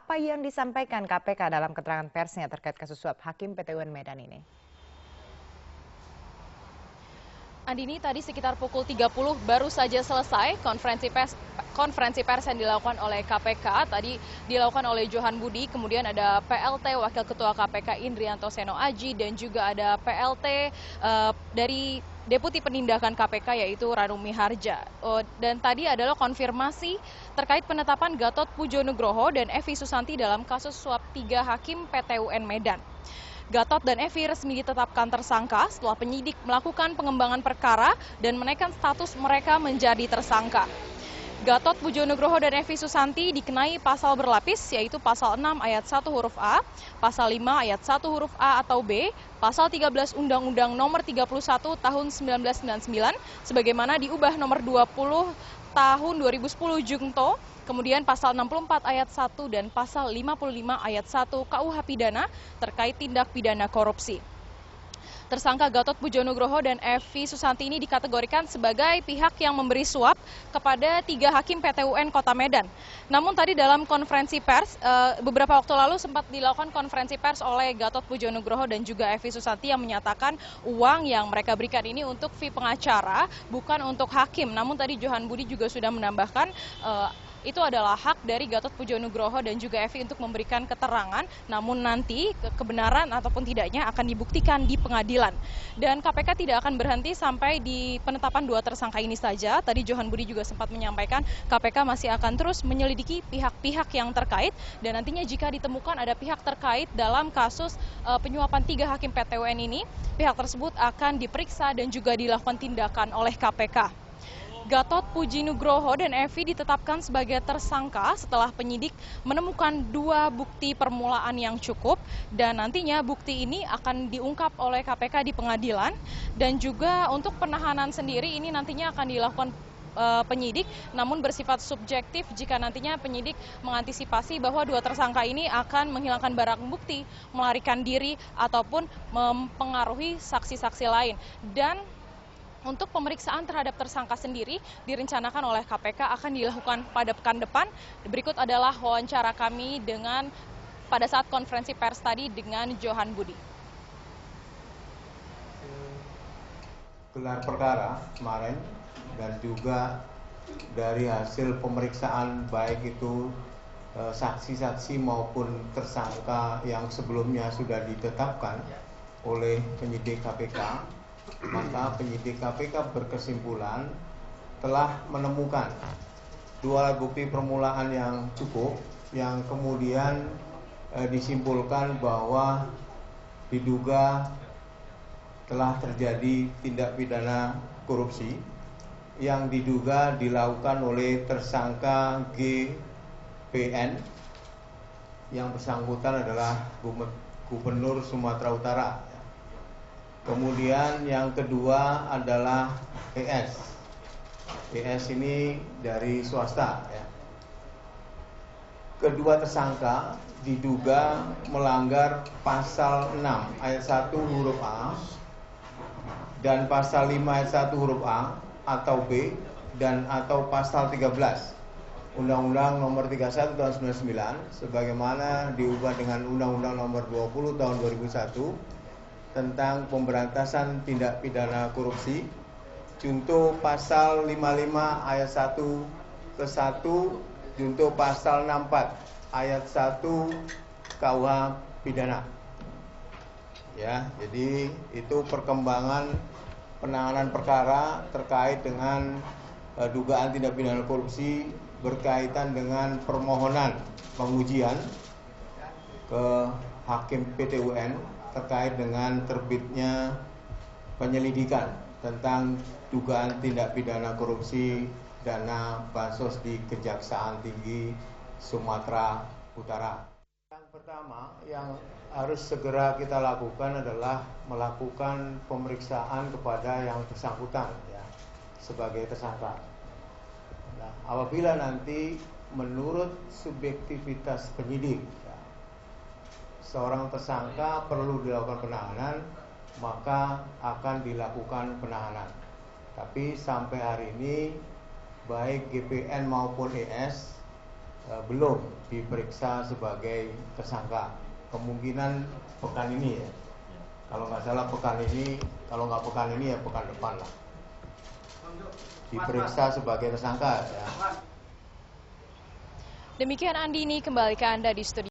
Apa yang disampaikan KPK dalam keterangan persnya terkait kasus suap Hakim PT UN Medan ini? Andini, tadi sekitar pukul 30 baru saja selesai konferensi pers yang dilakukan oleh KPK. Tadi dilakukan oleh Johan Budi, kemudian ada PLT Wakil Ketua KPK Indrianto Seno Aji, dan juga ada PLT dari Deputi Penindakan KPK yaitu Ranumi Harja. Dan tadi adalah konfirmasi terkait penetapan Gatot Pujo Nugroho dan Evi Susanti dalam kasus suap 3 hakim PT UN Medan. Gatot dan Evi resmi ditetapkan tersangka setelah penyidik melakukan pengembangan perkara dan menaikkan status mereka menjadi tersangka. Gatot Pujo Nugroho dan Evi Susanti dikenai pasal berlapis, yaitu pasal 6 ayat 1 huruf A, pasal 5 ayat 1 huruf A atau B, pasal 13 Undang-Undang nomor 31 tahun 1999, sebagaimana diubah nomor 20 tahun 2010 Jungto, kemudian pasal 64 ayat 1 dan pasal 55 ayat 1 KUH Pidana terkait tindak pidana korupsi. Tersangka Gatot Pujo Nugroho dan Evi Susanti ini dikategorikan sebagai pihak yang memberi suap kepada 3 hakim PT UN Kota Medan. Namun tadi dalam konferensi pers, beberapa waktu lalu sempat dilakukan konferensi pers oleh Gatot Pujo Nugroho dan juga Evi Susanti yang menyatakan uang yang mereka berikan ini untuk fee pengacara, bukan untuk hakim. Namun tadi Johan Budi juga sudah menambahkan itu adalah hak dari Gatot Pujo Nugroho dan juga Evi untuk memberikan keterangan, namun nanti kebenaran ataupun tidaknya akan dibuktikan di pengadilan. Dan KPK tidak akan berhenti sampai di penetapan 2 tersangka ini saja. Tadi Johan Budi juga sempat menyampaikan KPK masih akan terus menyelidiki pihak-pihak yang terkait, dan nantinya jika ditemukan ada pihak terkait dalam kasus penyuapan 3 hakim PT UN ini, pihak tersebut akan diperiksa dan juga dilakukan tindakan oleh KPK. Gatot Pujo Nugroho dan Evi ditetapkan sebagai tersangka setelah penyidik menemukan 2 bukti permulaan yang cukup, dan nantinya bukti ini akan diungkap oleh KPK di pengadilan. Dan juga untuk penahanan sendiri ini nantinya akan dilakukan penyidik, namun bersifat subjektif jika nantinya penyidik mengantisipasi bahwa 2 tersangka ini akan menghilangkan barang bukti, melarikan diri, ataupun mempengaruhi saksi-saksi lain. Dan untuk pemeriksaan terhadap tersangka sendiri direncanakan oleh KPK akan dilakukan pada pekan depan. Berikut adalah wawancara kami pada saat konferensi pers tadi dengan Johan Budi. Gelar perkara kemarin dan juga dari hasil pemeriksaan baik itu saksi-saksi maupun tersangka yang sebelumnya sudah ditetapkan oleh penyidik KPK, maka penyidik KPK berkesimpulan telah menemukan 2 alat bukti permulaan yang cukup, yang kemudian disimpulkan bahwa diduga telah terjadi tindak pidana korupsi yang diduga dilakukan oleh tersangka GPN, yang bersangkutan adalah Gubernur Sumatera Utara. Kemudian yang kedua adalah ES. ES ini dari swasta. Ya. Kedua tersangka diduga melanggar pasal 6 ayat 1 huruf A dan pasal 5 ayat 1 huruf A atau B dan atau pasal 13 Undang-Undang nomor 31 tahun 99 sebagaimana diubah dengan Undang-Undang nomor 20 tahun 2001 tentang pemberantasan tindak pidana korupsi, junto pasal 55 ayat 1 ke 1, junto pasal 64 ayat 1 KUH Pidana. Ya, jadi itu perkembangan penanganan perkara terkait dengan dugaan tindak pidana korupsi berkaitan dengan permohonan pengujian ke Hakim PT UN terkait dengan terbitnya penyelidikan tentang dugaan tindak pidana korupsi dana bansos di Kejaksaan Tinggi Sumatera Utara. Yang pertama yang harus segera kita lakukan adalah melakukan pemeriksaan kepada yang bersangkutan ya, sebagai tersangka. Nah, apabila nanti menurut subjektivitas penyidik seorang tersangka perlu dilakukan penahanan, maka akan dilakukan penahanan. Tapi sampai hari ini baik GPN maupun ES belum diperiksa sebagai tersangka. Kemungkinan pekan ini ya. Kalau nggak salah pekan ini, kalau nggak pekan ini ya pekan depan lah. Diperiksa sebagai tersangka ya. Demikian Andini, kembali ke Anda di studio.